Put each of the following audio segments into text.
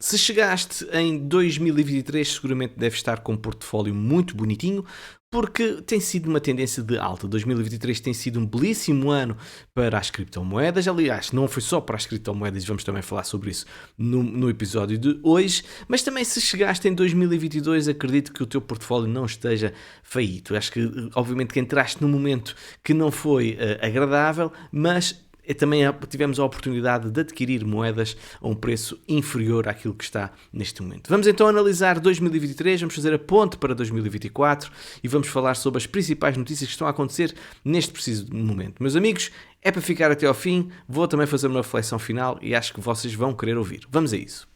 Se chegaste em 2023, seguramente deve estar com um portfólio muito bonitinho, porque tem sido uma tendência de alta. 2023 tem sido um belíssimo ano para as criptomoedas. Aliás, não foi só para as criptomoedas, vamos também falar sobre isso no episódio de hoje. Mas também, se chegaste em 2022, acredito que o teu portfólio não esteja feito. Acho que, obviamente, que entraste num momento que não foi agradável, mas também tivemos a oportunidade de adquirir moedas a um preço inferior àquilo que está neste momento. Vamos então analisar 2023, vamos fazer a ponte para 2024 e vamos falar sobre as principais notícias que estão a acontecer neste preciso momento. Meus amigos, é para ficar até ao fim, vou também fazer uma reflexão final e acho que vocês vão querer ouvir. Vamos a isso.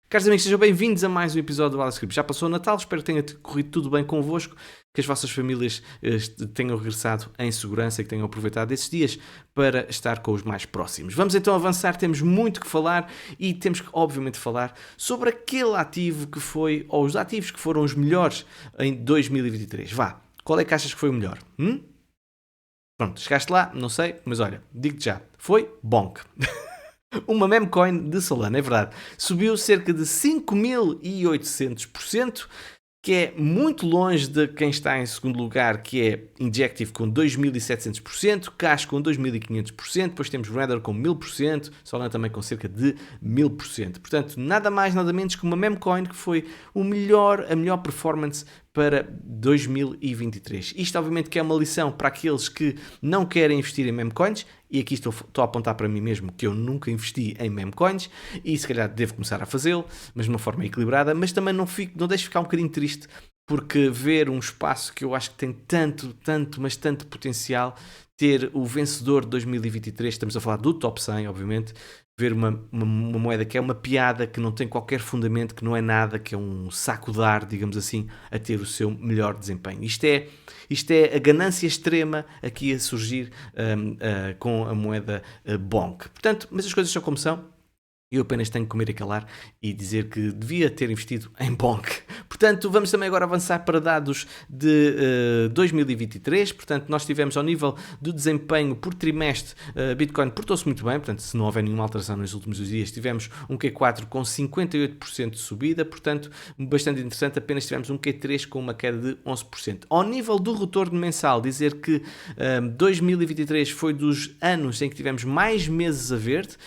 Caros amigos, sejam bem-vindos a mais um episódio do Alice Script. Já passou o Natal, espero que tenha corrido tudo bem convosco, que as vossas famílias tenham regressado em segurança e que tenham aproveitado esses dias para estar com os mais próximos. Vamos então avançar, temos muito que falar e temos que, obviamente, falar sobre aquele ativo que foi, ou os ativos que foram os melhores em 2023. Vá, qual é que achas que foi o melhor? Pronto, chegaste lá, não sei, mas olha, digo-te já, foi Bonk. Uma meme coin de Solana, é verdade. Subiu cerca de 5.800%, que é muito longe de quem está em segundo lugar, que é Injective com 2.700%, Cash com 2.500%, depois temos Render com 1.000%, Solana também com cerca de 1.000%. Portanto, nada mais, nada menos que uma meme coin que foi a melhor performance para 2023. Isto obviamente que é uma lição para aqueles que não querem investir em meme coins, e aqui estou a apontar para mim mesmo que eu nunca investi em meme coins e se calhar devo começar a fazê-lo, mas de uma forma equilibrada, mas também não deixo ficar um bocadinho triste porque ver um espaço que eu acho que tem tanto potencial, ter o vencedor de 2023, estamos a falar do top 100, obviamente, ver uma moeda que é uma piada, que não tem qualquer fundamento, que não é nada, que é um saco de ar, digamos assim, a ter o seu melhor desempenho. Isto é a ganância extrema aqui a surgir com a moeda Bonk. Portanto, mas as coisas são como são. Eu apenas tenho que comer e calar e dizer que devia ter investido em Bonk. Portanto, vamos também agora avançar para dados de 2023. Portanto, nós tivemos ao nível do desempenho por trimestre, Bitcoin portou-se muito bem. Portanto, se não houver nenhuma alteração nos últimos dias, tivemos um Q4 com 58% de subida. Portanto, bastante interessante. Apenas tivemos um Q3 com uma queda de 11%. Ao nível do retorno mensal, dizer que 2023 foi dos anos em que tivemos mais meses a verde,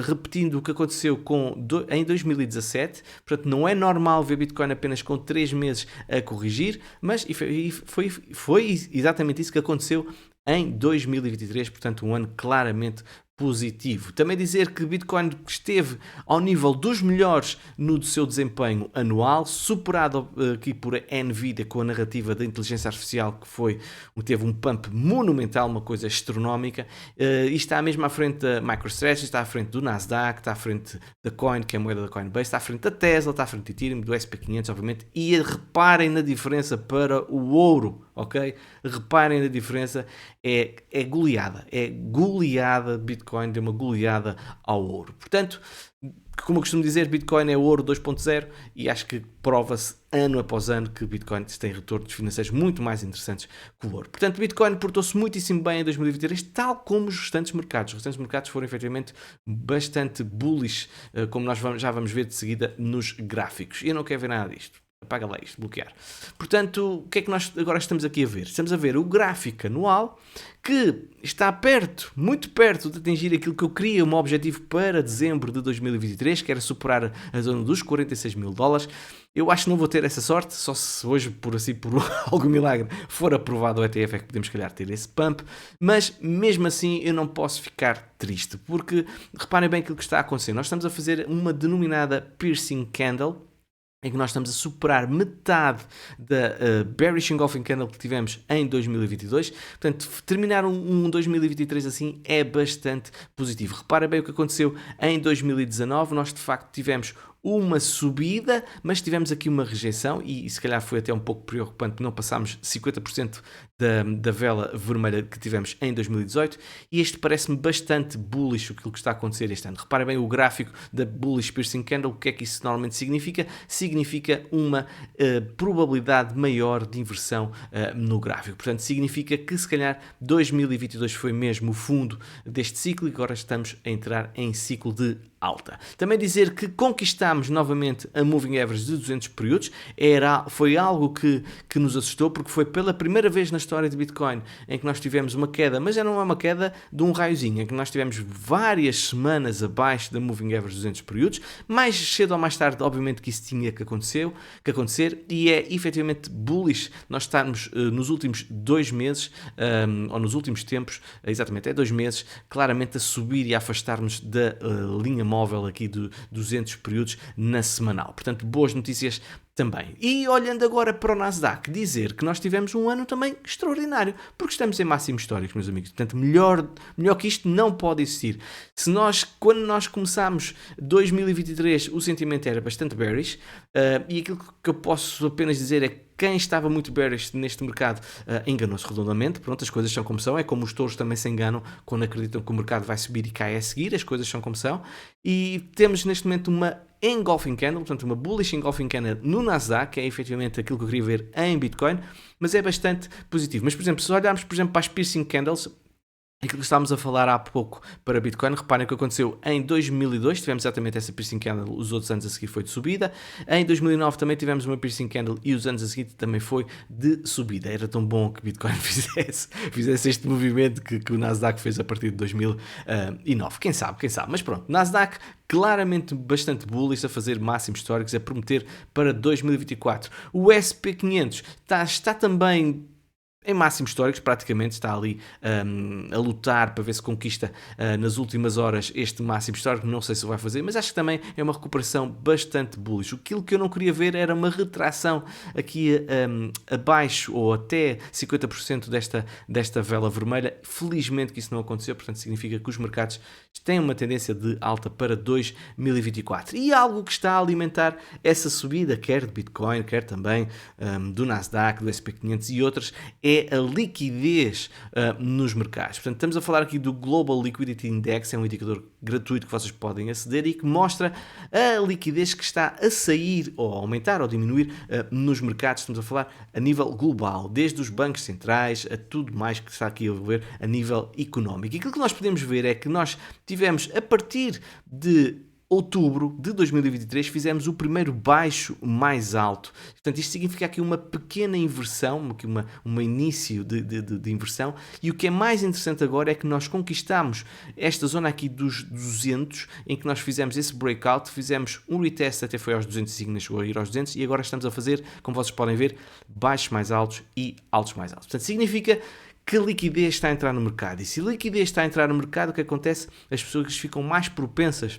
repetindo o que aconteceu em 2017, portanto não é normal ver Bitcoin apenas com 3 meses a corrigir, mas foi exatamente isso que aconteceu em 2023, portanto um ano claramente positivo. Também dizer que Bitcoin esteve ao nível dos melhores no seu desempenho anual, superado aqui por Nvidia com a narrativa da inteligência artificial, que teve um pump monumental, uma coisa astronómica, e está mesmo à frente da MicroStrategy, está à frente do Nasdaq, está à frente da Coin, que é a moeda da Coinbase, está à frente da Tesla, está à frente do Ethereum, do SP500, obviamente, e reparem na diferença para o ouro, ok? Reparem na diferença, é goleada Bitcoin, deu uma goleada ao ouro. Portanto, como eu costumo dizer, Bitcoin é o ouro 2.0 e acho que prova-se ano após ano que Bitcoin tem retornos financeiros muito mais interessantes que o ouro. Portanto, Bitcoin portou-se muitíssimo bem em 2023, tal como os restantes mercados. Os restantes mercados foram efetivamente bastante bullish, como nós já vamos ver de seguida nos gráficos. E eu não quero ver nada disto. Apaga lá isto, bloquear. Portanto, o que é que nós agora estamos aqui a ver? Estamos a ver o gráfico anual que está muito perto de atingir aquilo que eu queria, um objetivo para dezembro de 2023, que era superar a zona dos 46 mil dólares. Eu acho que não vou ter essa sorte, só se hoje, por algum milagre, for aprovado o ETF, é que podemos, calhar, ter esse pump. Mas, mesmo assim, eu não posso ficar triste, porque, reparem bem aquilo que está a acontecer. Nós estamos a fazer uma denominada Piercing Candle, em que nós estamos a superar metade da Bearish Engulfing Candle que tivemos em 2022. Portanto, terminar um 2023 assim é bastante positivo. Repara bem o que aconteceu em 2019. Nós, de facto, tivemos uma subida, mas tivemos aqui uma rejeição e se calhar foi até um pouco preocupante, não passámos 50% da vela vermelha que tivemos em 2018 e este parece-me bastante bullish aquilo que está a acontecer este ano. Reparem bem o gráfico da Bullish Piercing Candle, o que é que isso normalmente significa? Significa uma probabilidade maior de inversão no gráfico. Portanto, significa que se calhar 2022 foi mesmo o fundo deste ciclo e agora estamos a entrar em ciclo de alta. Também dizer que conquistámos novamente a Moving Average de 200 períodos, foi algo que nos assustou, porque foi pela primeira vez na história de Bitcoin em que nós tivemos uma queda, mas já não é uma queda de um raiozinho, em que nós tivemos várias semanas abaixo da Moving Average de 200 períodos, mais cedo ou mais tarde, obviamente que isso tinha que acontecer, e é efetivamente bullish nós estarmos nos últimos 2 meses, ou nos últimos tempos, exatamente, 2 meses, claramente a subir e a afastar-nos da linha móvel aqui de 200 períodos na semanal. Portanto, boas notícias também. E olhando agora para o Nasdaq, dizer que nós tivemos um ano também extraordinário, porque estamos em máximos históricos, meus amigos. Portanto, melhor que isto não pode existir. Quando nós começámos 2023, o sentimento era bastante bearish, e aquilo que eu posso apenas dizer é que quem estava muito bearish neste mercado enganou-se redondamente. Pronto, as coisas são como são. É como os touros também se enganam quando acreditam que o mercado vai subir e cai a seguir. As coisas são como são. E temos neste momento uma engulfing candle, portanto uma bullish engulfing candle no Nasdaq, que é efetivamente aquilo que eu queria ver em Bitcoin, mas é bastante positivo. Mas, por exemplo, se olharmos, por exemplo, para as piercing candles, aquilo que estávamos a falar há pouco para Bitcoin, reparem o que aconteceu em 2002, tivemos exatamente essa piercing candle, os outros anos a seguir foi de subida. Em 2009 também tivemos uma piercing candle e os anos a seguir também foi de subida. Era tão bom que Bitcoin fizesse este movimento que o Nasdaq fez a partir de 2009. Quem sabe. Mas pronto, Nasdaq claramente bastante bullish, a fazer máximos históricos, a prometer para 2024. O SP500 está também em máximos históricos, praticamente está ali a lutar para ver se conquista nas últimas horas este máximo histórico. Não sei se vai fazer, mas acho que também é uma recuperação bastante bullish. Aquilo que eu não queria ver era uma retração aqui abaixo ou até 50% desta vela vermelha. Felizmente que isso não aconteceu, portanto significa que os mercados têm uma tendência de alta para 2024. E algo que está a alimentar essa subida, quer de Bitcoin, quer também do Nasdaq, do SP500 e outras, é a liquidez nos mercados. Portanto, estamos a falar aqui do Global Liquidity Index, é um indicador gratuito que vocês podem aceder e que mostra a liquidez que está a sair ou a aumentar ou diminuir nos mercados. Estamos a falar a nível global, desde os bancos centrais a tudo mais que está aqui a ver a nível económico. E aquilo que nós podemos ver é que nós tivemos, a partir de outubro de 2023, fizemos o primeiro baixo mais alto. Portanto, isto significa aqui uma pequena inversão, uma início de inversão. E o que é mais interessante agora é que nós conquistamos esta zona aqui dos 200, em que nós fizemos esse breakout, fizemos um retest, até foi aos 205, não chegou a ir aos 200, e agora estamos a fazer, como vocês podem ver, baixos mais altos e altos mais altos. Portanto, significa que a liquidez está a entrar no mercado. E se a liquidez está a entrar no mercado, o que acontece? As pessoas ficam mais propensas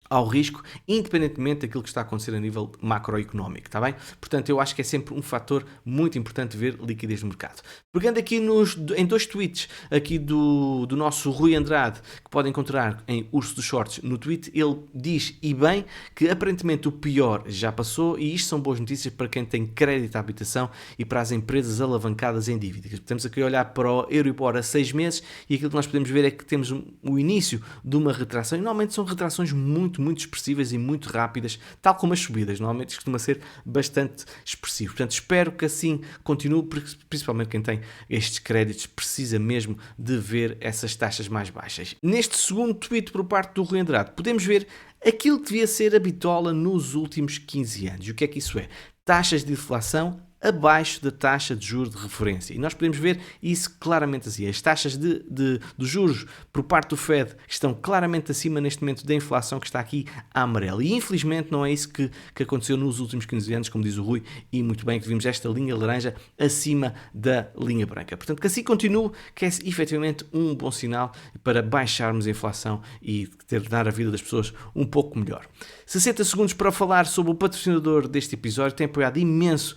ao risco, independentemente daquilo que está a acontecer a nível macroeconómico, está bem? Portanto, eu acho que é sempre um fator muito importante ver liquidez no mercado. Pegando aqui em 2 tweets aqui do nosso Rui Andrade, que podem encontrar em Urso dos Shorts no tweet, ele diz, e bem, que aparentemente o pior já passou e isto são boas notícias para quem tem crédito à habitação e para as empresas alavancadas em dívidas. Temos aqui a olhar para o Euribor a 6 meses e aquilo que nós podemos ver é que temos o início de uma retração e normalmente são retrações muito expressivas e muito rápidas, tal como as subidas, normalmente costuma ser bastante expressivo. Portanto, espero que assim continue, principalmente quem tem estes créditos precisa mesmo de ver essas taxas mais baixas. Neste segundo tweet por parte do Rui Andrade, podemos ver aquilo que devia ser a bitola nos últimos 15 anos. E o que é que isso é? Taxas de inflação abaixo da taxa de juros de referência. E nós podemos ver isso claramente assim. As taxas de juros por parte do Fed estão claramente acima neste momento da inflação que está aqui a amarelo. E infelizmente não é isso que aconteceu nos últimos 15 anos, como diz o Rui, e muito bem que vimos esta linha laranja acima da linha branca. Portanto, que assim continue, que é efetivamente um bom sinal para baixarmos a inflação e tornar a vida das pessoas um pouco melhor. 60 segundos para falar sobre o patrocinador deste episódio, tem apoiado imenso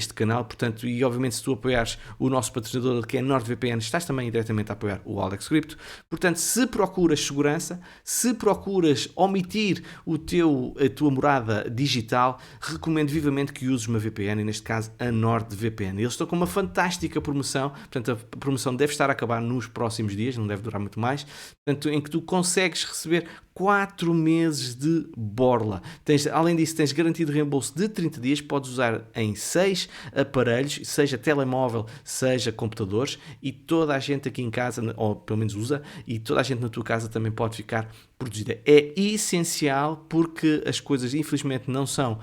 este canal, portanto, e obviamente se tu apoiares o nosso patrocinador que é NordVPN, estás também diretamente a apoiar o Alex Crypto. Portanto, se procuras segurança, se procuras omitir a tua morada digital, recomendo vivamente que uses uma VPN, e neste caso a NordVPN. Eles estão com uma fantástica promoção, portanto a promoção deve estar a acabar nos próximos dias, não deve durar muito mais, portanto, em que tu consegues receber 4 meses de borla. Além disso, tens garantido reembolso de 30 dias, podes usar em 6 aparelhos, seja telemóvel, seja computadores, e toda a gente aqui em casa, ou pelo menos usa, e toda a gente na tua casa também pode ficar protegida. É essencial porque as coisas infelizmente não são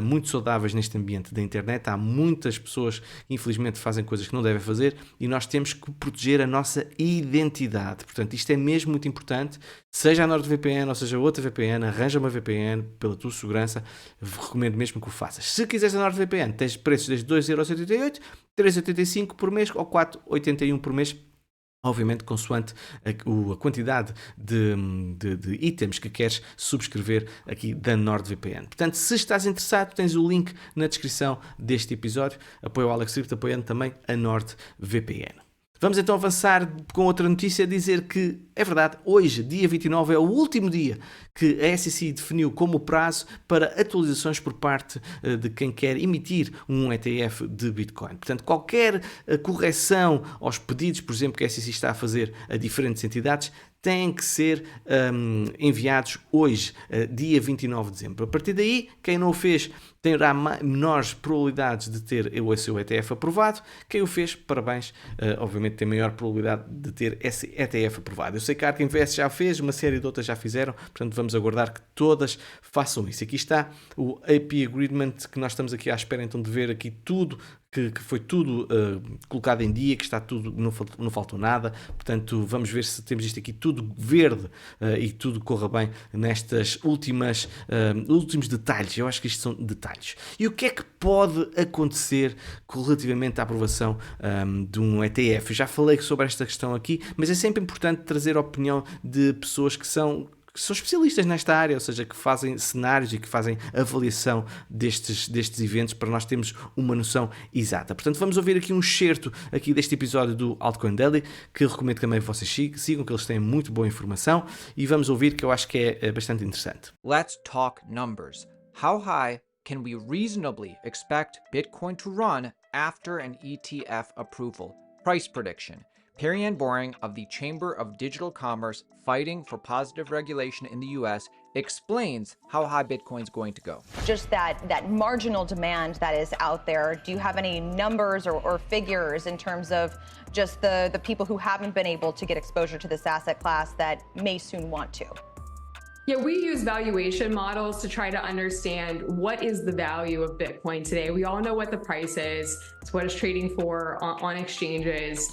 muito saudáveis neste ambiente da internet. Há muitas pessoas que infelizmente fazem coisas que não devem fazer e nós temos que proteger a nossa identidade. Portanto, isto é mesmo muito importante. Seja a NordVPN ou seja outra VPN, arranja uma VPN pela tua segurança. Recomendo mesmo que o faças. Se quiseres a NordVPN, tens preços desde 2,88€, 3,85€ por mês ou 4,81€ por mês. Obviamente, consoante a quantidade de itens que queres subscrever aqui da NordVPN. Portanto, se estás interessado, tens o link na descrição deste episódio. Apoio ao Alex Crypto, apoiando também a NordVPN. Vamos então avançar com outra notícia, dizer que é verdade, hoje, dia 29, é o último dia que a SEC definiu como prazo para atualizações por parte de quem quer emitir um ETF de Bitcoin. Portanto, qualquer correção aos pedidos, por exemplo, que a SEC está a fazer a diferentes entidades, têm que ser enviados hoje, dia 29 de dezembro. A partir daí, quem não o fez terá menores probabilidades de ter o seu ETF aprovado. Quem o fez, parabéns, obviamente tem maior probabilidade de ter esse ETF aprovado. Eu sei que a ARK Invest já fez, uma série de outras já fizeram, portanto vamos aguardar que todas façam isso. Aqui está o AP Agreement, que nós estamos aqui à espera então de ver aqui tudo, que foi tudo colocado em dia, que está tudo, não faltou nada, portanto vamos ver se temos isto aqui tudo verde e tudo corra bem nestas últimos detalhes. Eu acho que isto são detalhes. E o que é que pode acontecer relativamente à aprovação de um ETF? Eu já falei sobre esta questão aqui, mas é sempre importante trazer a opinião de pessoas que são especialistas nesta área, ou seja, que fazem cenários e que fazem avaliação destes eventos para nós termos uma noção exata. Portanto, vamos ouvir aqui um excerto aqui deste episódio do Altcoin Daily, que eu recomendo que também vocês sigam, que eles têm muito boa informação, e vamos ouvir, que eu acho que é bastante interessante. Let's talk numbers. How high can we reasonably expect Bitcoin to run after an ETF approval? Price prediction. Perianne Boring of the Chamber of Digital Commerce fighting for positive regulation in the US explains how high Bitcoin's going to go. Just that marginal demand that is out there, do you have any numbers or figures in terms of just the people who haven't been able to get exposure to this asset class that may soon want to? Yeah, we use valuation models to try to understand what is the value of Bitcoin today. We all know what the price is. It's what it's trading for on exchanges,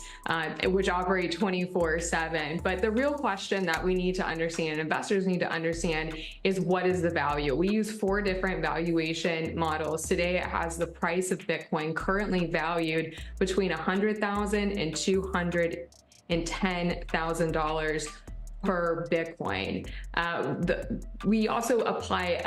which operate 24/7. But the real question that we need to understand, investors need to understand, is what is the value? We use 4 different valuation models. Today, it has the price of Bitcoin currently valued between $100,000 and $210,000 per Bitcoin. We also apply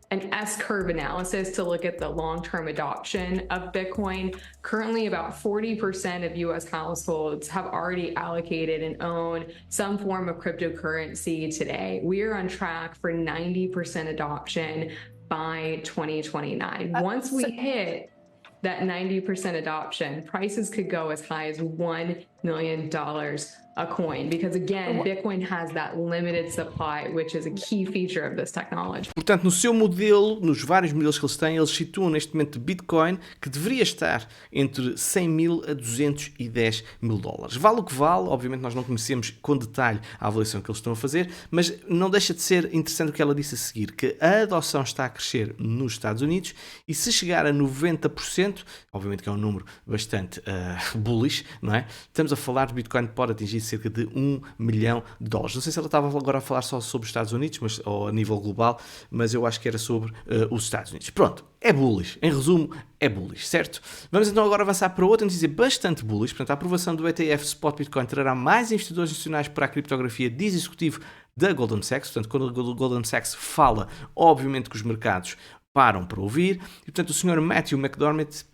an S-curve analysis to look at the long-term adoption of Bitcoin. Currently, about 40% of US households have already allocated and own some form of cryptocurrency today. We are on track for 90% adoption by 2029. Once we hit that 90% adoption, prices could go as high as $1 million a coin, because again, Bitcoin has that limited supply, which is a key feature of this technology. Portanto, no seu modelo, nos vários modelos que eles têm, eles situam neste momento Bitcoin que deveria estar entre 100 mil a 210 mil dólares. Vale o que vale, obviamente nós não conhecemos com detalhe a avaliação que eles estão a fazer, mas não deixa de ser interessante o que ela disse a seguir, que a adoção está a crescer nos Estados Unidos e se chegar a 90%, obviamente que é um número bastante bullish, não é? Estamos a falar de Bitcoin pode atingir cerca de $1 milhão. Não sei se ela estava agora a falar só sobre os Estados Unidos, ou a nível global, mas eu acho que era sobre os Estados Unidos. Pronto, é bullish. Em resumo, é bullish, certo? Vamos então agora avançar para outra notícia bastante bullish. Portanto, a aprovação do ETF Spot Bitcoin trará mais investidores institucionais para a criptografia, diz executivo da Goldman Sachs. Portanto, quando a Goldman Sachs fala, obviamente que os mercados param para ouvir. E, portanto, o Sr. Matthew McDermott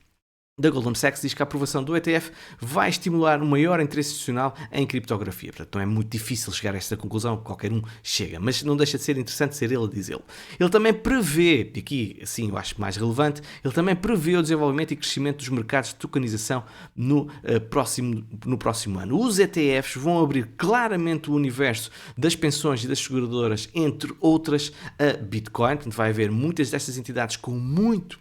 da Goldman Sachs diz que a aprovação do ETF vai estimular um maior interesse institucional em criptografia. Portanto, não é muito difícil chegar a esta conclusão, qualquer um chega, mas não deixa de ser interessante ser ele a dizê-lo. Ele também prevê, e aqui sim eu acho mais relevante, ele também prevê o desenvolvimento e crescimento dos mercados de tokenização no próximo ano. Os ETFs vão abrir claramente o universo das pensões e das seguradoras, entre outras, a Bitcoin. Portanto, vai haver muitas destas entidades com muito,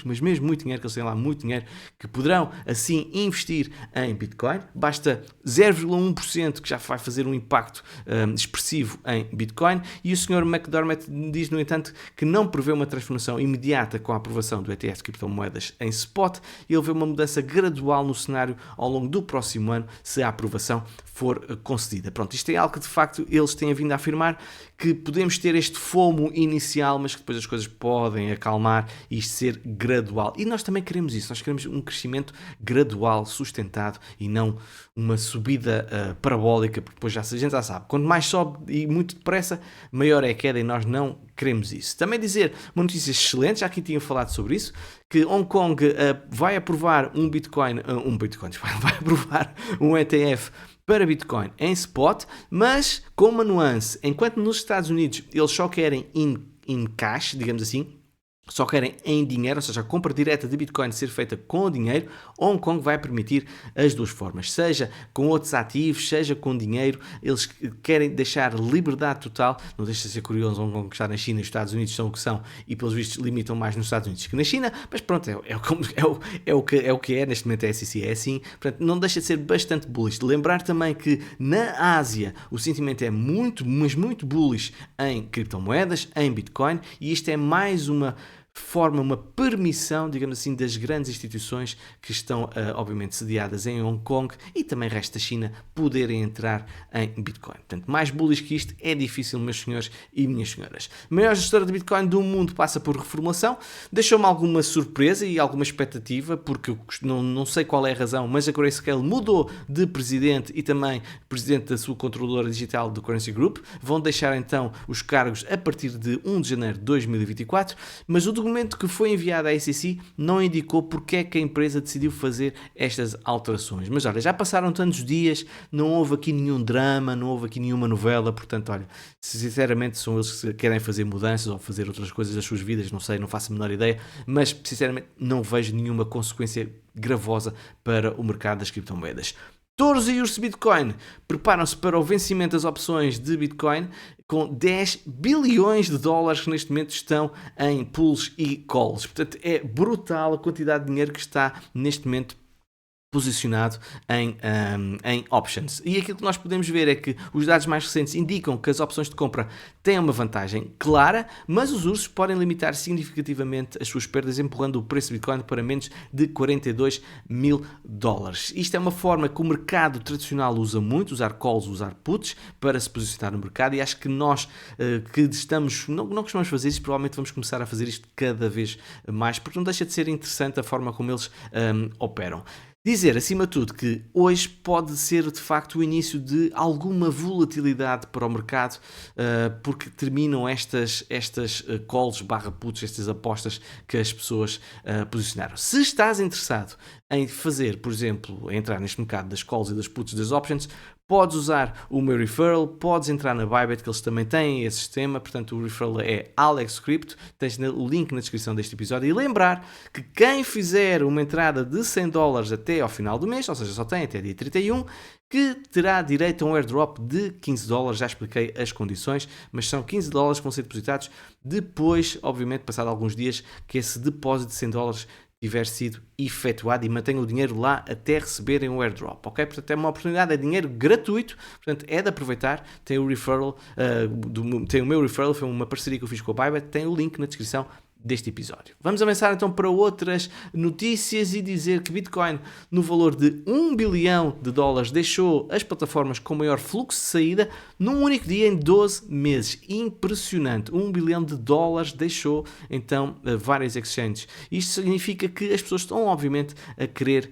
mas mesmo muito dinheiro, que eles têm lá muito dinheiro, que poderão assim investir em Bitcoin. Basta 0,1% que já vai fazer um impacto expressivo em Bitcoin, e o Sr. McDermott diz, no entanto, que não prevê uma transformação imediata com a aprovação do ETF de criptomoedas em spot, e ele vê uma mudança gradual no cenário ao longo do próximo ano, se a aprovação for concedida. Pronto, isto é algo que de facto eles têm vindo a afirmar, que podemos ter este FOMO inicial, mas que depois as coisas podem acalmar e isto ser gradual. E nós também queremos isso, nós queremos um crescimento gradual, sustentado, e não uma subida parabólica, porque depois a gente já sabe, quanto mais sobe e muito depressa, maior é a queda, e nós não queremos isso. Também dizer uma notícia excelente, já aqui tinha falado sobre isso, que Hong Kong vai aprovar vai aprovar um ETF para Bitcoin em spot, mas com uma nuance. Enquanto nos Estados Unidos eles só querem in cash, digamos assim, só querem em dinheiro, ou seja, a compra direta de Bitcoin ser feita com o dinheiro, Hong Kong vai permitir as duas formas, seja com outros ativos, seja com dinheiro. Eles querem deixar liberdade total. Não deixa de ser curioso, Hong Kong está na China, os Estados Unidos são o que são, e pelos vistos limitam mais nos Estados Unidos que na China, mas pronto, é o que é, neste momento a SEC é assim. Portanto, não deixa de ser bastante bullish. Lembrar também que na Ásia o sentimento é muito, mas muito bullish em criptomoedas, em Bitcoin, e isto é mais uma permissão, digamos assim, das grandes instituições que estão, obviamente, sediadas em Hong Kong e também resto da China, poderem entrar em Bitcoin. Portanto, mais bullish que isto é difícil, meus senhores e minhas senhoras. A maior gestora de Bitcoin do mundo passa por reformulação. Deixou-me alguma surpresa e alguma expectativa, porque eu não sei qual é a razão, mas a Grayscale mudou de presidente e também presidente da sua controladora digital do Currency Group. Vão deixar então os cargos a partir de 1 de janeiro de 2024, mas o documento que foi enviado à SEC não indicou porque é que a empresa decidiu fazer estas alterações. Mas olha, já passaram tantos dias, não houve aqui nenhum drama, não houve aqui nenhuma novela, portanto, olha, sinceramente são eles que querem fazer mudanças ou fazer outras coisas das suas vidas, não sei, não faço a menor ideia, mas sinceramente não vejo nenhuma consequência gravosa para o mercado das criptomoedas. Touros e ursos Bitcoin preparam-se para o vencimento das opções de Bitcoin com 10 bilhões de dólares que neste momento estão em pools e calls. Portanto, é brutal a quantidade de dinheiro que está neste momento posicionado em options. E aquilo que nós podemos ver é que os dados mais recentes indicam que as opções de compra têm uma vantagem clara, mas os ursos podem limitar significativamente as suas perdas, empurrando o preço de Bitcoin para menos de 42 mil dólares. Isto é uma forma que o mercado tradicional usa muito, usar calls, usar puts, para se posicionar no mercado, e acho que nós que não costumamos fazer isto, provavelmente vamos começar a fazer isto cada vez mais, porque não deixa de ser interessante a forma como eles operam. Dizer, acima de tudo, que hoje pode ser de facto o início de alguma volatilidade para o mercado, porque terminam estas calls /puts, estas apostas que as pessoas posicionaram. Se estás interessado em fazer, por exemplo, entrar neste mercado das calls e das puts, das options, podes usar o meu referral, podes entrar na Bybit, que eles também têm esse sistema. Portanto, o referral é AlexCrypto, tens o link na descrição deste episódio. E lembrar que quem fizer uma entrada de $100 até ao final do mês, ou seja, só tem até dia 31, que terá direito a um airdrop de $15, já expliquei as condições, mas são $15 que vão ser depositados depois, obviamente, passado alguns dias, que esse depósito de $100 tiver sido efetuado, e mantenha o dinheiro lá até receberem o airdrop, ok? Portanto, é uma oportunidade, é dinheiro gratuito, portanto, é de aproveitar. Tem o referral, tem o meu referral, foi uma parceria que eu fiz com a Bybit, tem o link na descrição deste episódio. Vamos avançar então para outras notícias e dizer que Bitcoin, no valor de $1 bilhão, deixou as plataformas com maior fluxo de saída num único dia em 12 meses. Impressionante. $1 bilhão deixou então várias exchanges. Isto significa que as pessoas estão obviamente a querer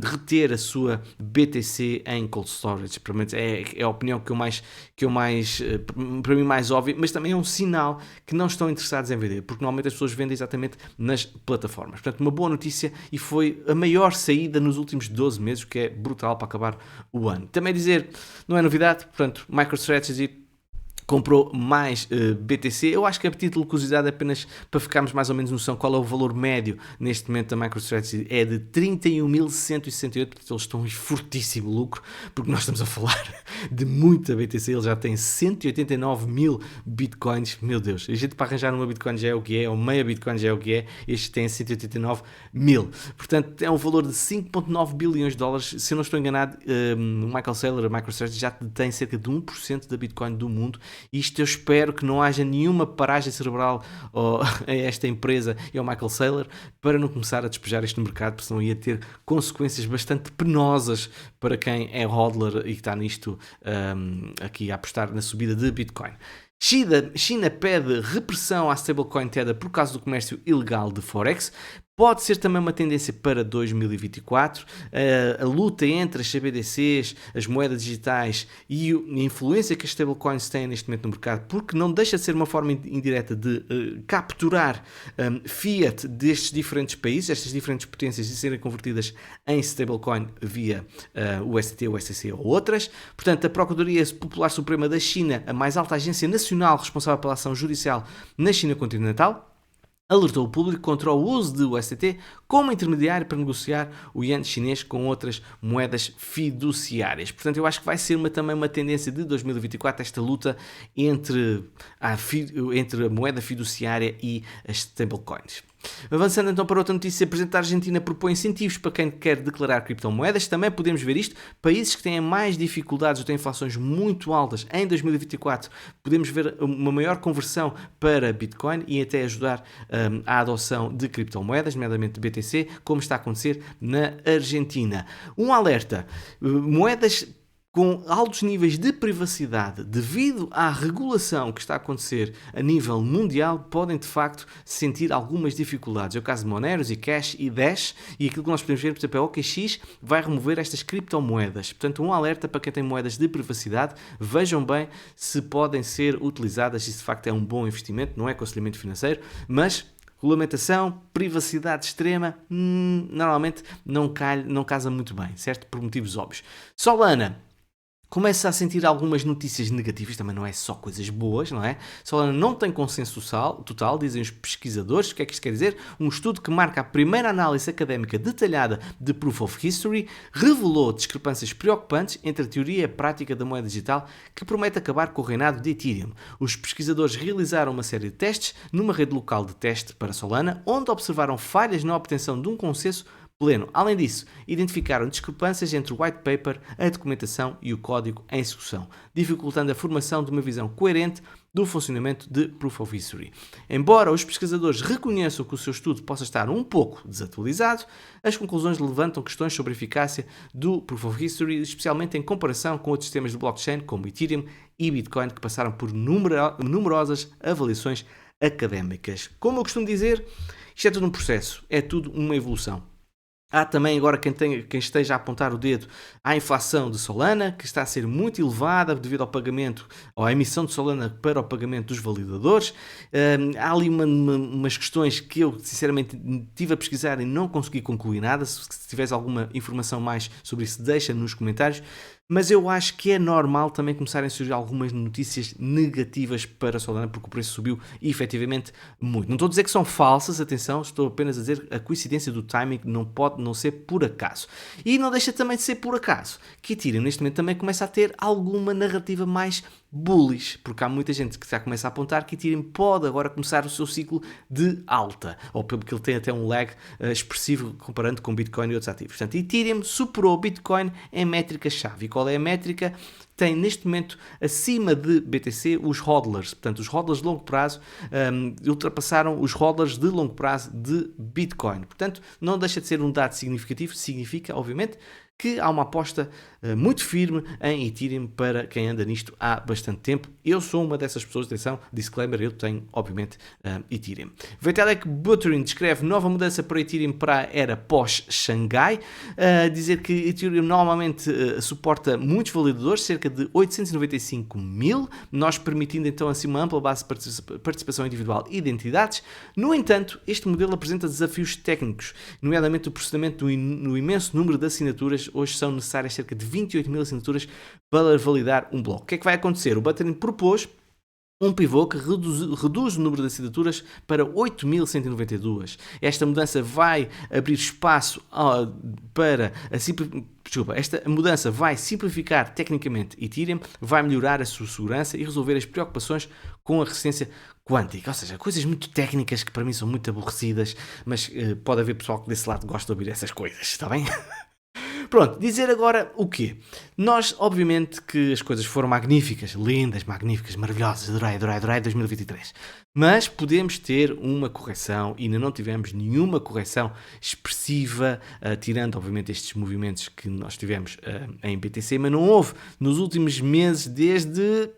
reter a sua BTC em cold storage. É a opinião que eu mais para mim mais óbvia, mas também é um sinal que não estão interessados em vender, porque normalmente as pessoas validadores vendem exatamente nas plataformas. Portanto, uma boa notícia e foi a maior saída nos últimos 12 meses, o que é brutal para acabar o ano. Também dizer, não é novidade, portanto, MicroStrategy comprou mais BTC. Eu acho que a título de curiosidade, apenas para ficarmos mais ou menos noção qual é o valor médio neste momento da MicroStrategy, é de 31.168, portanto eles estão em fortíssimo lucro, porque nós estamos a falar de muita BTC, ele já tem 189 mil Bitcoins, meu Deus, a gente para arranjar uma Bitcoin já é o que é, ou meia Bitcoin já é o que é, este tem 189 mil, portanto é um valor de 5,9 bilhões de dólares, se eu não estou enganado, o Michael Saylor, a MicroStrategy já tem cerca de 1% da Bitcoin do mundo. Isto eu espero que não haja nenhuma paragem cerebral a esta empresa e ao Michael Saylor para não começar a despejar isto no mercado, porque senão ia ter consequências bastante penosas para quem é hodler e que está nisto aqui a apostar na subida de Bitcoin. China pede repressão à stablecoin Tether por causa do comércio ilegal de Forex. Pode ser também uma tendência para 2024. A luta entre as CBDCs, as moedas digitais e a influência que as stablecoins têm neste momento no mercado, porque não deixa de ser uma forma indireta de capturar fiat destes diferentes países, estas diferentes potências, e serem convertidas em stablecoin via USDT, USDC ou outras. Portanto, a Procuradoria Popular Suprema da China, a mais alta agência nacional responsável pela ação judicial na China continental, alertou o público contra o uso de USDT como intermediário para negociar o iene chinês com outras moedas fiduciárias. Portanto, eu acho que vai ser também uma tendência de 2024 esta luta entre a moeda fiduciária e as stablecoins. Avançando então para outra notícia, a Argentina propõe incentivos para quem quer declarar criptomoedas. Também podemos ver isto, países que têm mais dificuldades ou têm inflações muito altas em 2024, podemos ver uma maior conversão para Bitcoin e até ajudar à adoção de criptomoedas, nomeadamente BTC, como está a acontecer na Argentina. Um alerta, moedas com altos níveis de privacidade devido à regulação que está a acontecer a nível mundial, podem de facto sentir algumas dificuldades. É o caso de Monero, Zcash e Dash, e aquilo que nós podemos ver, por exemplo, é o OKX vai remover estas criptomoedas. Portanto, um alerta para quem tem moedas de privacidade, vejam bem se podem ser utilizadas, e se de facto é um bom investimento, não é aconselhamento financeiro, mas regulamentação, privacidade extrema, normalmente não casa muito bem, certo? Por motivos óbvios. Solana começa a sentir algumas notícias negativas, também não é só coisas boas, não é? Solana não tem consenso total, dizem os pesquisadores. O que é que isto quer dizer? Um estudo que marca a primeira análise académica detalhada de Proof of History revelou discrepâncias preocupantes entre a teoria e a prática da moeda digital que promete acabar com o reinado de Ethereum. Os pesquisadores realizaram uma série de testes numa rede local de teste para Solana, onde observaram falhas na obtenção de um consenso pleno. Além disso, identificaram discrepâncias entre o white paper, a documentação e o código em execução, dificultando a formação de uma visão coerente do funcionamento de Proof of History. Embora os pesquisadores reconheçam que o seu estudo possa estar um pouco desatualizado, as conclusões levantam questões sobre a eficácia do Proof of History, especialmente em comparação com outros sistemas de blockchain como Ethereum e Bitcoin, que passaram por numerosas avaliações académicas. Como eu costumo dizer, isto é tudo um processo, é tudo uma evolução. Há também agora quem esteja a apontar o dedo à inflação de Solana, que está a ser muito elevada devido ao pagamento, ou à emissão de Solana para o pagamento dos validadores. Há ali umas questões que eu, sinceramente, estive a pesquisar e não consegui concluir nada. Se tiveres alguma informação mais sobre isso, deixa nos comentários. Mas eu acho que é normal também começarem a surgir algumas notícias negativas para a Solana, porque o preço subiu efetivamente muito. Não estou a dizer que são falsas, atenção, estou apenas a dizer a coincidência do timing não pode não ser por acaso. E não deixa também de ser por acaso que Ethereum neste momento também começa a ter alguma narrativa mais bullish, porque há muita gente que já começa a apontar que Ethereum pode agora começar o seu ciclo de alta, ou porque ele tem até um lag expressivo comparando com Bitcoin e outros ativos. Portanto, Ethereum superou Bitcoin em métrica-chave. E qual é a métrica? Tem neste momento acima de BTC os hodlers, portanto os hodlers de longo prazo ultrapassaram os hodlers de longo prazo de Bitcoin. Portanto, não deixa de ser um dado significativo, significa obviamente que há uma aposta muito firme em Ethereum para quem anda nisto há bastante tempo. Eu sou uma dessas pessoas, atenção, disclaimer, eu tenho, obviamente, Ethereum. Vitalik Buterin descreve nova mudança para Ethereum para a era pós-Xangai, dizer que Ethereum normalmente suporta muitos validadores, cerca de 895 mil, nós permitindo então assim uma ampla base de participação individual e de entidades. No entanto, este modelo apresenta desafios técnicos, nomeadamente o processamento no imenso número de assinaturas. Hoje são necessárias cerca de 28 mil assinaturas para validar um bloco. O que é que vai acontecer? O Buterin propôs um pivô que reduz o número de assinaturas para 8.192. Esta mudança vai abrir espaço para esta mudança vai simplificar tecnicamente Ethereum, vai melhorar a sua segurança e resolver as preocupações com a resistência quântica. Ou seja, coisas muito técnicas que para mim são muito aborrecidas, mas pode haver pessoal que desse lado gosta de ouvir essas coisas, está bem? Pronto, dizer agora o quê? Nós, obviamente, que as coisas foram magníficas, lindas, magníficas, maravilhosas, adorei 2023. Mas podemos ter uma correção e ainda não tivemos nenhuma correção expressiva, tirando, obviamente, estes movimentos que nós tivemos em BTC, mas não houve nos últimos meses, desde...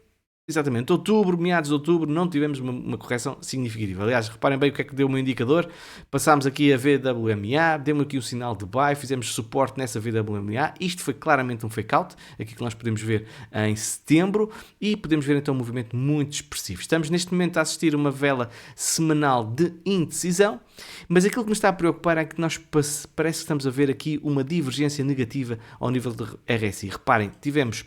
Exatamente, meados de outubro, não tivemos uma correção significativa. Aliás, reparem bem o que é que deu o meu indicador. Passámos aqui a VWMA, demos aqui um sinal de buy, fizemos suporte nessa VWMA. Isto foi claramente um fake out, aqui que nós podemos ver em setembro, e podemos ver então um movimento muito expressivo. Estamos neste momento a assistir a uma vela semanal de indecisão, mas aquilo que me está a preocupar é que nós parece que estamos a ver aqui uma divergência negativa ao nível de RSI. Reparem, tivemos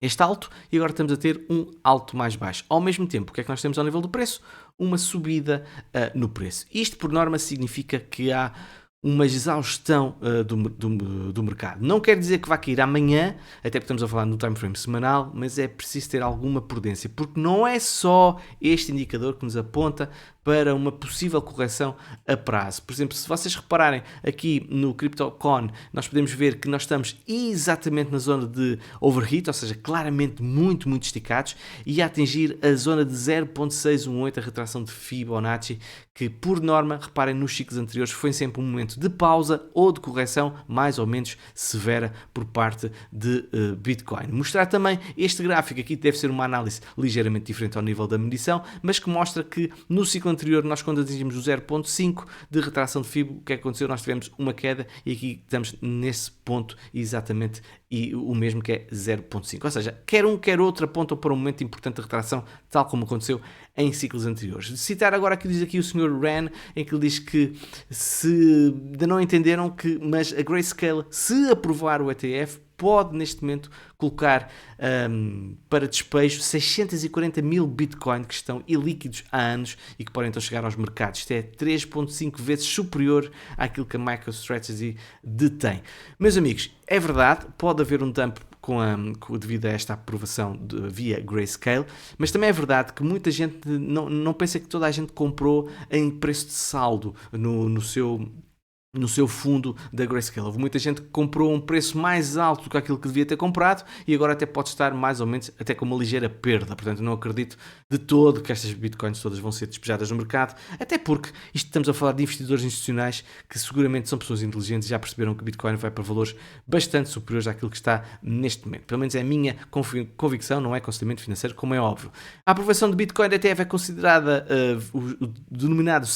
este alto e agora estamos a ter um alto mais baixo. Ao mesmo tempo, o que é que nós temos ao nível do preço? Uma subida no preço. Isto, por norma, significa que há uma exaustão do mercado. Não quer dizer que vai cair amanhã, até porque estamos a falar no time frame semanal, mas é preciso ter alguma prudência, porque não é só este indicador que nos aponta para uma possível correção a prazo. Por exemplo, se vocês repararem aqui no CryptoCon, nós podemos ver que nós estamos exatamente na zona de overheat, ou seja, claramente muito esticados, e a atingir a zona de 0.618, a retração de Fibonacci, que por norma, reparem nos ciclos anteriores, foi sempre um momento de pausa ou de correção mais ou menos severa por parte de Bitcoin. Mostrar também este gráfico aqui deve ser uma análise ligeiramente diferente ao nível da medição, mas que mostra que no ciclo anterior, nós quando atingimos o 0.5 de retração de Fibo, o que aconteceu? Nós tivemos uma queda e aqui estamos nesse ponto exatamente e o mesmo que é 0.5. Ou seja, quer um, quer outro apontam para um momento importante de retração, tal como aconteceu em ciclos anteriores. De citar agora aqui, diz aqui o Sr. Ren, em que ele diz que se ainda não entenderam mas a Grayscale, se aprovar o ETF, pode neste momento colocar para despejo 640 mil Bitcoin que estão ilíquidos há anos e que podem então chegar aos mercados. Isto é 3.5 vezes superior àquilo que a MicroStrategy detém. Meus amigos, é verdade, pode haver um dump devido a esta aprovação via Grayscale, mas também é verdade que muita gente não pensa que toda a gente comprou em preço de saldo no seu fundo da Grayscale. Houve muita gente que comprou um preço mais alto do que aquilo que devia ter comprado e agora até pode estar mais ou menos até com uma ligeira perda. Portanto, não acredito de todo que estas bitcoins todas vão ser despejadas no mercado, até porque estamos a falar de investidores institucionais que seguramente são pessoas inteligentes e já perceberam que Bitcoin vai para valores bastante superiores àquilo que está neste momento. Pelo menos é a minha convicção, não é aconselhamento financeiro, como é óbvio. A aprovação de Bitcoin ETF é considerada o denominado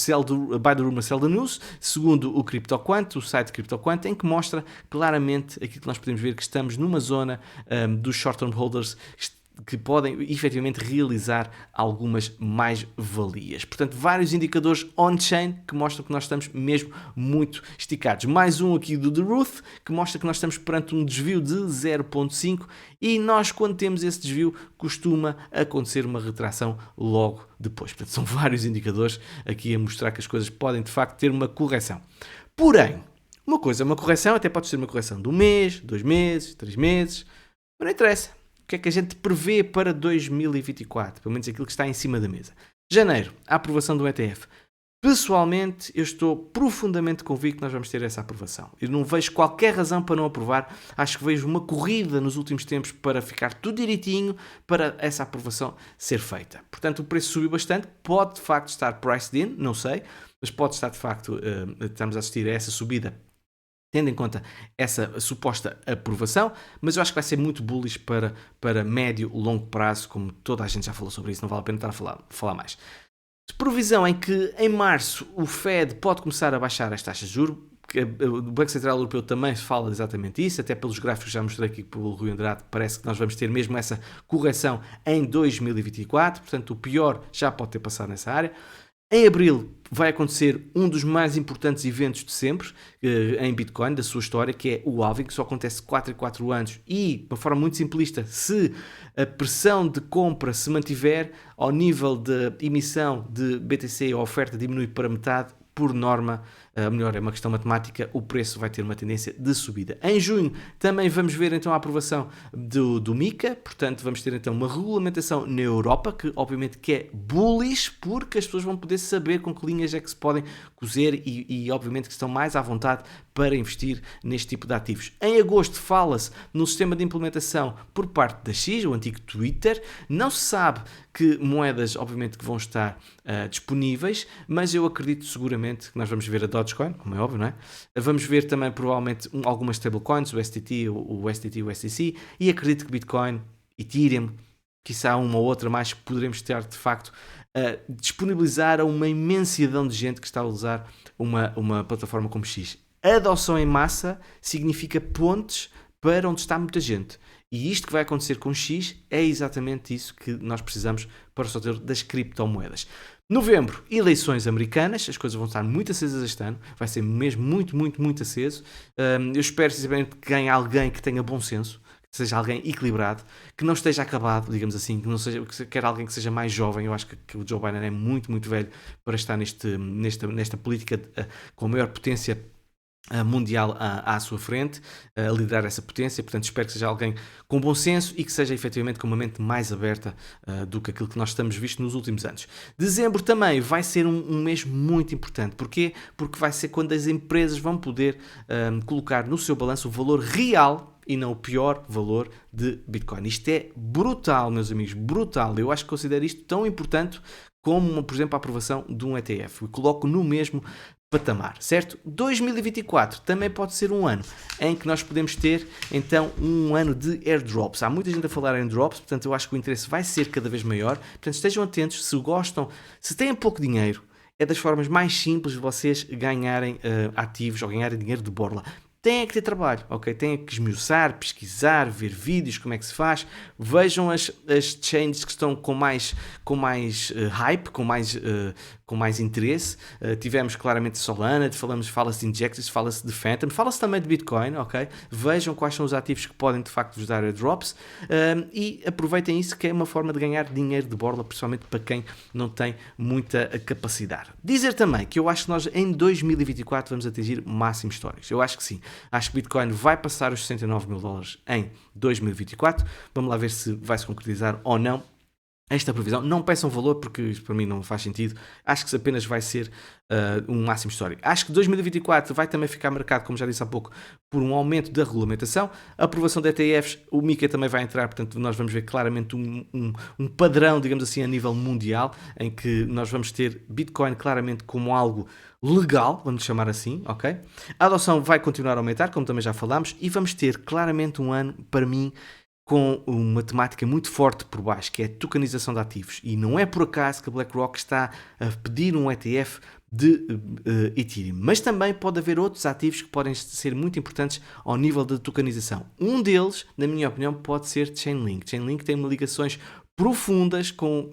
buy the rumor, sell the news, segundo o CryptoQuant, o site CryptoQuant, em que mostra claramente aquilo que nós podemos ver, que estamos numa zona dos short-term holders que podem efetivamente realizar algumas mais-valias. Portanto, vários indicadores on-chain que mostram que nós estamos mesmo muito esticados. Mais um aqui do The Ruth, que mostra que nós estamos perante um desvio de 0.5 e nós, quando temos esse desvio, costuma acontecer uma retração logo depois. Portanto, são vários indicadores aqui a mostrar que as coisas podem, de facto, ter uma correção. Porém, uma correção até pode ser uma correção de um mês, 2 meses, 3 meses, mas não interessa. O que é que a gente prevê para 2024? Pelo menos aquilo que está em cima da mesa. Janeiro, a aprovação do ETF. Pessoalmente, eu estou profundamente convicto que nós vamos ter essa aprovação. Eu não vejo qualquer razão para não aprovar. Acho que vejo uma corrida nos últimos tempos para ficar tudo direitinho para essa aprovação ser feita. Portanto, o preço subiu bastante. Pode, de facto, estar priced in, não sei. Mas pode estar, de facto, estamos a assistir a essa subida tendo em conta essa suposta aprovação, mas eu acho que vai ser muito bullish para médio e longo prazo, como toda a gente já falou sobre isso, não vale a pena estar a falar mais. De previsão em que em março o Fed pode começar a baixar as taxas de juros, o Banco Central Europeu também fala exatamente isso, até pelos gráficos que já mostrei aqui pelo Rui Andrade, parece que nós vamos ter mesmo essa correção em 2024, portanto o pior já pode ter passado nessa área. Em abril vai acontecer um dos mais importantes eventos de sempre em Bitcoin, da sua história, que é o halving, que só acontece 4 em 4 anos e, de uma forma muito simplista, se a pressão de compra se mantiver ao nível de emissão de BTC, a oferta diminui para metade, por norma, melhor, é uma questão matemática, o preço vai ter uma tendência de subida. Em junho também vamos ver então a aprovação do MiCA, portanto vamos ter então uma regulamentação na Europa, que obviamente que é bullish, porque as pessoas vão poder saber com que linhas é que se podem cozer e obviamente que estão mais à vontade para investir neste tipo de ativos. Em agosto fala-se no sistema de implementação por parte da X, o antigo Twitter. Não se sabe que moedas, obviamente, que vão estar disponíveis, mas eu acredito seguramente que nós vamos ver a Dogecoin, como é óbvio, não é? Vamos ver também, provavelmente, algumas stablecoins, o STT, o STT e o STC, e acredito que Bitcoin, Ethereum, quiçá uma ou outra mais, que poderemos ter, de facto, disponibilizar a uma imensidão de gente que está a usar uma plataforma como X. A adoção em massa significa pontes para onde está muita gente. E isto que vai acontecer com X é exatamente isso que nós precisamos para o setor das criptomoedas. Novembro, eleições americanas. As coisas vão estar muito acesas este ano. Vai ser mesmo muito aceso. Eu espero sinceramente que ganhe alguém que tenha bom senso, que seja alguém equilibrado, que não esteja acabado, digamos assim, que não seja, que quer alguém que seja mais jovem. Eu acho que o Joe Biden é muito velho para estar nesta política com a maior potência mundial à sua frente, a liderar essa potência. Portanto, espero que seja alguém com bom senso e que seja efetivamente com uma mente mais aberta do que aquilo que nós estamos visto nos últimos anos. Dezembro também vai ser um mês muito importante. Porquê? Porque vai ser quando as empresas vão poder colocar no seu balanço o valor real e não o pior valor de Bitcoin. Isto é brutal, meus amigos, brutal. Eu acho que considero isto tão importante como, por exemplo, a aprovação de um ETF. Eu coloco no mesmo patamar, certo? 2024 também pode ser um ano em que nós podemos ter, então, um ano de airdrops. Há muita gente a falar em airdrops, portanto, eu acho que o interesse vai ser cada vez maior. Portanto, estejam atentos, se gostam, se têm pouco dinheiro, é das formas mais simples de vocês ganharem ativos ou ganharem dinheiro de borla. Têm que ter trabalho, ok? Têm que esmiuçar, pesquisar, ver vídeos, como é que se faz. Vejam as chains que estão com mais hype, com mais interesse. Tivemos claramente Solana, fala-se de Injectors, fala-se de Phantom, fala-se também de Bitcoin, ok? Vejam quais são os ativos que podem de facto vos dar airdrops e aproveitem isso, que é uma forma de ganhar dinheiro de borla, principalmente para quem não tem muita capacidade. Dizer também que eu acho que nós em 2024 vamos atingir máximos históricos. Eu acho que sim. Acho que Bitcoin vai passar os $69 mil em 2024. Vamos lá ver se vai se concretizar ou não esta previsão. Não peçam valor, porque isto para mim não faz sentido. Acho que apenas vai ser um máximo histórico. Acho que 2024 vai também ficar marcado, como já disse há pouco, por um aumento da regulamentação. A aprovação de ETFs, o MiCA também vai entrar, portanto nós vamos ver claramente um padrão, digamos assim, a nível mundial, em que nós vamos ter Bitcoin claramente como algo legal, vamos chamar assim, ok? A adoção vai continuar a aumentar, como também já falámos, e vamos ter claramente um ano, para mim, com uma temática muito forte por baixo, que é a tokenização de ativos. E não é por acaso que a BlackRock está a pedir um ETF de Ethereum. Mas também pode haver outros ativos que podem ser muito importantes ao nível de tokenização. Um deles, na minha opinião, pode ser Chainlink. Chainlink tem ligações profundas com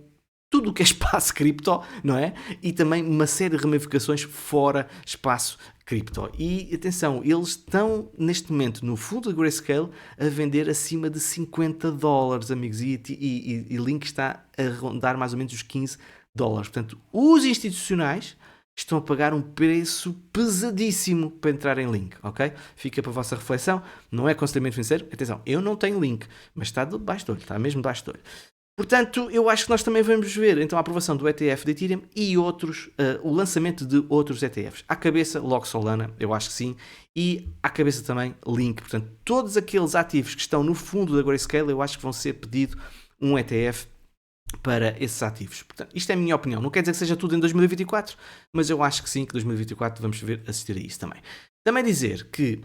tudo o que é espaço cripto, não é? E também uma série de ramificações fora espaço cripto. E atenção, eles estão neste momento no fundo da Grayscale a vender acima de $50, amigos, e Link está a rondar mais ou menos os $15. Portanto, os institucionais estão a pagar um preço pesadíssimo para entrar em Link, ok? Fica para a vossa reflexão, não é aconselhamento financeiro. Atenção, eu não tenho Link, mas está debaixo do olho, está mesmo debaixo do olho. Portanto, eu acho que nós também vamos ver então a aprovação do ETF de Ethereum e outros, o lançamento de outros ETFs. À cabeça, logo Solana, eu acho que sim, e à cabeça também Link. Portanto, todos aqueles ativos que estão no fundo da Grayscale, eu acho que vão ser pedido um ETF para esses ativos. Portanto, isto é a minha opinião. Não quer dizer que seja tudo em 2024, mas eu acho que sim, que 2024 vamos assistir a isso também. Também dizer que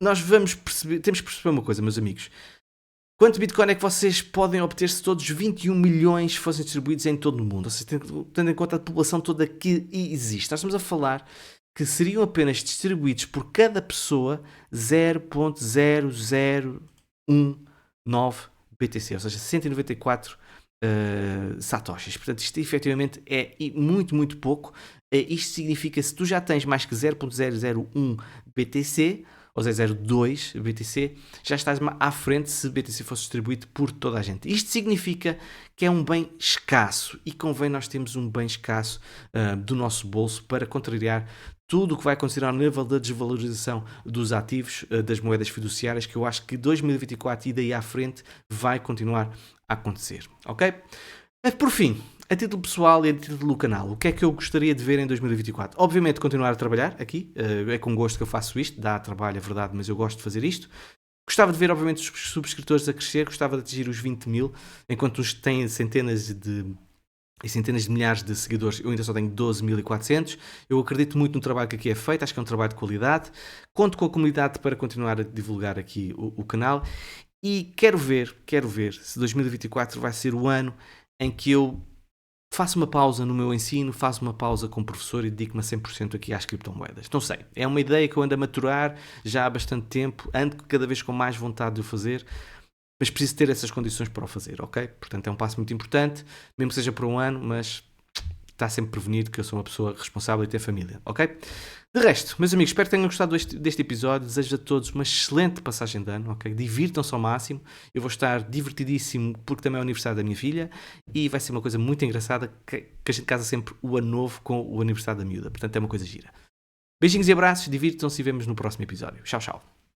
nós temos que perceber uma coisa, meus amigos. Quanto Bitcoin é que vocês podem obter se todos os 21 milhões fossem distribuídos em todo o mundo? Ou seja, tendo em conta a população toda que existe. Nós estamos a falar que seriam apenas distribuídos por cada pessoa 0.0019 BTC, ou seja, 194 satoshis. Portanto, isto efetivamente é muito, muito pouco. Isto significa, se tu já tens mais que 0.001 BTC, ou 0.02 BTC, já estás à frente se BTC fosse distribuído por toda a gente. Isto significa que é um bem escasso e convém nós termos um bem escasso do nosso bolso para contrariar tudo o que vai acontecer ao nível da desvalorização dos ativos, das moedas fiduciárias, que eu acho que 2024 e daí à frente vai continuar a acontecer, ok? Por fim, a título pessoal e a título do canal, o que é que eu gostaria de ver em 2024? Obviamente continuar a trabalhar aqui, é com gosto que eu faço isto, dá trabalho, é verdade, mas eu gosto de fazer isto. Gostava de ver, obviamente, os subscritores a crescer, gostava de atingir os 20 mil, enquanto uns têm centenas de milhares de seguidores, eu ainda só tenho 12.400. Eu acredito muito no trabalho que aqui é feito, acho que é um trabalho de qualidade. Conto com a comunidade para continuar a divulgar aqui o canal e quero ver se 2024 vai ser o ano em que eu faço uma pausa no meu ensino, faço uma pausa como professor e dedico-me a 100% aqui às criptomoedas. Não sei, é uma ideia que eu ando a maturar já há bastante tempo, ando cada vez com mais vontade de o fazer, mas preciso ter essas condições para o fazer, ok? Portanto, é um passo muito importante, mesmo que seja por um ano, mas está sempre prevenido que eu sou uma pessoa responsável e tenho família, ok? De resto, meus amigos, espero que tenham gostado deste episódio. Desejo a todos uma excelente passagem de ano, ok? Divirtam-se ao máximo. Eu vou estar divertidíssimo porque também é o aniversário da minha filha e vai ser uma coisa muito engraçada que a gente casa sempre o ano novo com o aniversário da miúda. Portanto, é uma coisa gira. Beijinhos e abraços, divirtam-se e vemos no próximo episódio. Tchau, tchau.